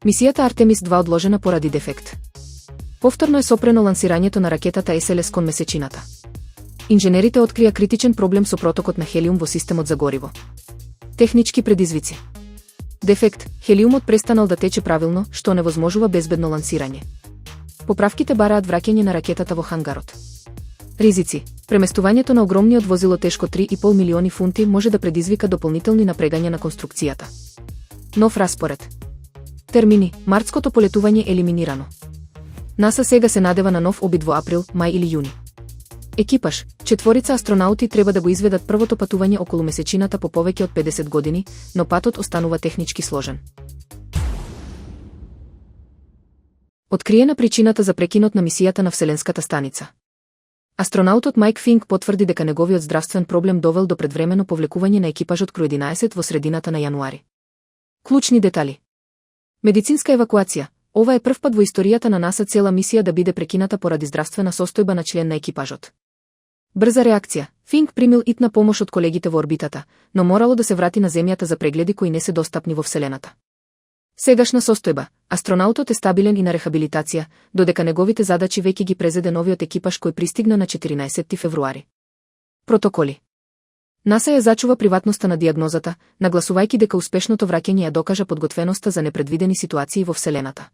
Мисијата Артемис 2 одложена поради дефект. Повторно е сопрено лансирањето на ракетата СЛС кон месечината. Инженерите открија критичен проблем со протокот на хелиум во системот за гориво. Технички предизвици. Дефект, хелиумот престанал да тече правилно, што невозможува безбедно лансирање. Поправките бараат враќање на ракетата во хангарот. Ризици. Преместувањето на огромниот возило тешко 3,5 милиони фунти може да предизвика дополнителни напрегања на конструкцијата. Нов распоред. Термини. Мартското полетување елиминирано. НАСА сега се надева на нов обид во април, мај или јуни. Екипаж, 4 астронаути треба да го изведат првото патување околу месечината по повеќе од 50 години, но патот останува технички сложен. Откриена причината за прекинот на мисијата на Вселенската станица. Астронаутот Майк Финк потврди дека неговиот здравствен проблем довел до предвремено повлекување на екипажот Кru 11 во средината на јануари. Клучни детали. Медицинска евакуација. Ова е прв пат во историјата на НАСА цела мисија да биде прекината поради здравствена состојба на член на екипажот. Брза реакција. Финк примил итна помош од колегите во орбитата, но морало да се врати на земјата за прегледи кои не се достапни во Вселената. Сегашна состојба. Астронаутот е стабилен и на рехабилитација, додека неговите задачи веќе ги презеде новиот екипаж кој пристигна на 14 февруари. Протоколи. НАСА ја зачува приватноста на диагнозата, нагласувајќи дека успешното враќање ја докажа подготвеноста за непредвидени ситуации во Вселената.